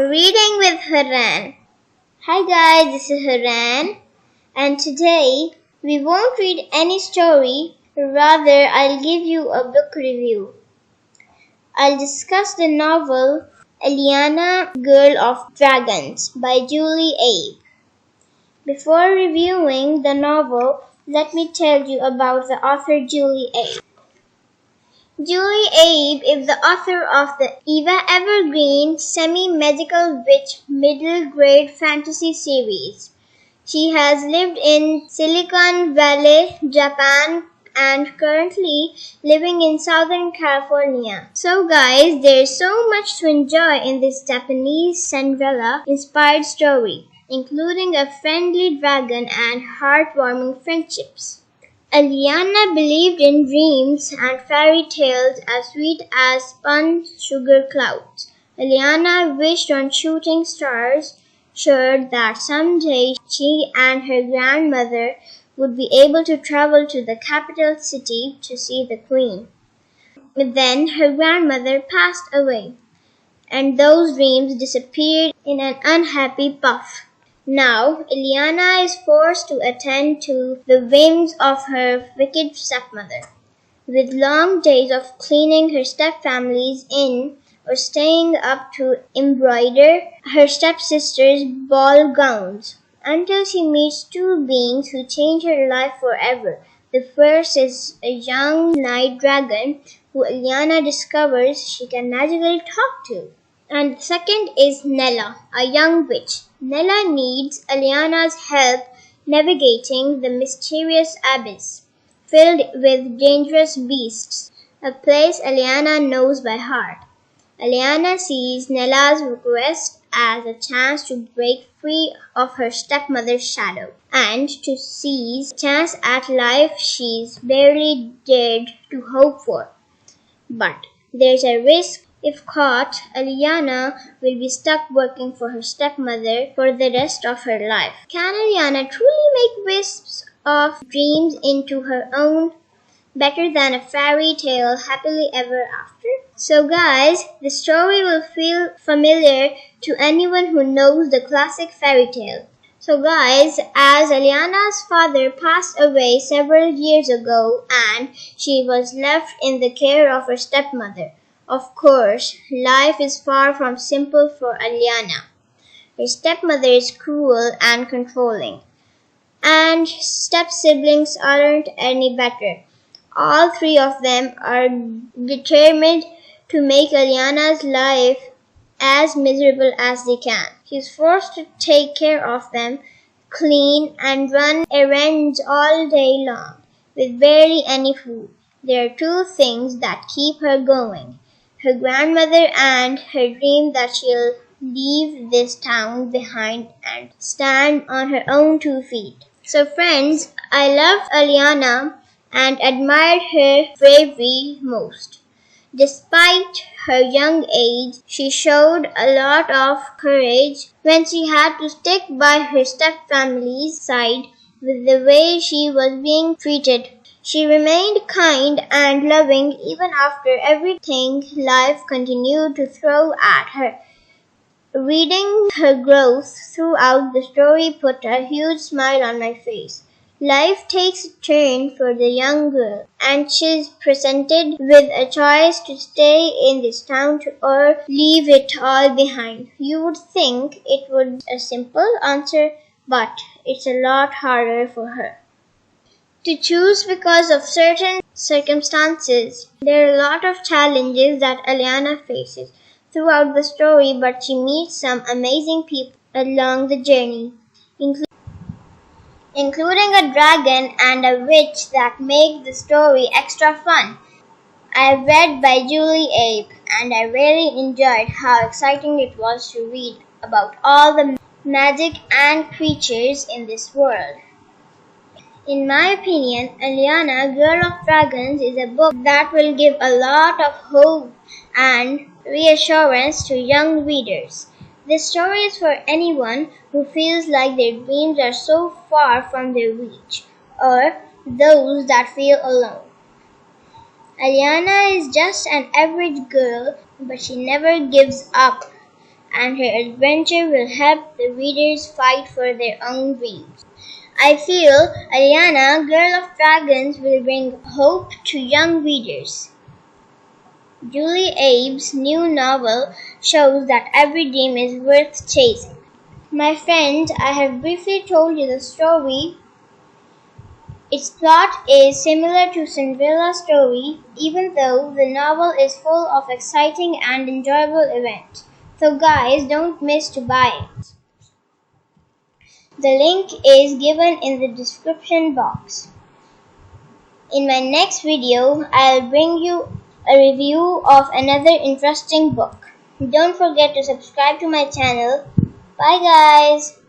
Reading with Haran. Hi guys, this is Haran, and today we won't read any story, rather I'll give you a book review. I'll discuss the novel Alliana, Girl of Dragons by Julie Abe. Before reviewing the novel, let me tell you about the author Julie Abe. Julie Abe is the author of the Eva Evergreen semi-medical witch middle-grade fantasy series. She has lived in Silicon Valley, Japan, and currently living in Southern California. So guys, there's so much to enjoy in this Japanese Cinderella-inspired story, including a friendly dragon and heartwarming friendships. Alliana believed in dreams and fairy tales as sweet as spun sugar clouds. Alliana wished on shooting stars, sure that someday she and her grandmother would be able to travel to the capital city to see the queen. But then her grandmother passed away, and those dreams disappeared in an unhappy puff. Now, Alliana is forced to attend to the whims of her wicked stepmother, with long days of cleaning her stepfamily's inn or staying up to embroider her stepsister's ball gowns, until she meets two beings who change her life forever. The first is a young night dragon who Alliana discovers she can magically talk to. And the second is Nella, a young witch. Nella needs Alliana's help navigating the mysterious abyss, filled with dangerous beasts, a place Alliana knows by heart. Alliana sees Nella's request as a chance to break free of her stepmother's shadow, and to seize a chance at life she's barely dared to hope for. But there's a risk. If caught, Alliana will be stuck working for her stepmother for the rest of her life. Can Alliana truly make wisps of dreams into her own, better than a fairy tale happily ever after? So guys, the story will feel familiar to anyone who knows the classic fairy tale. So guys, as Alliana's father passed away several years ago and she was left in the care of her stepmother, of course, life is far from simple for Alliana. Her stepmother is cruel and controlling, and step-siblings aren't any better. All three of them are determined to make Alliana's life as miserable as they can. She's forced to take care of them, clean, and run errands all day long, with barely any food. There are two things that keep her going: her grandmother and her dream that she'll leave this town behind and stand on her own 2 feet. So friends, I loved Alliana and admired her bravery most. Despite her young age, she showed a lot of courage when she had to stick by her stepfamily's side with the way she was being treated. She remained kind and loving even after everything life continued to throw at her. Reading her growth throughout the story put a huge smile on my face. Life takes a turn for the young girl, and she's presented with a choice to stay in this town or leave it all behind. You would think it would be a simple answer, but it's a lot harder for her to choose because of certain circumstances. There are a lot of challenges that Alliana faces throughout the story, but she meets some amazing people along the journey, including a dragon and a witch that make the story extra fun. I read by Julie Abe, and I really enjoyed how exciting it was to read about all the magic and creatures in this world. In my opinion, Alliana, Girl of Dragons is a book that will give a lot of hope and reassurance to young readers. This story is for anyone who feels like their dreams are so far from their reach, or those that feel alone. Alliana is just an average girl, but she never gives up and her adventure will help the readers fight for their own dreams. I feel Alliana, Girl of Dragons, will bring hope to young readers. Julie Abe's new novel shows that every dream is worth chasing. My friend, I have briefly told you the story. Its plot is similar to Cinderella's story, even though the novel is full of exciting and enjoyable events. So guys, don't miss to buy it. The link is given in the description box. In my next video, I'll bring you a review of another interesting book. Don't forget to subscribe to my channel. Bye guys!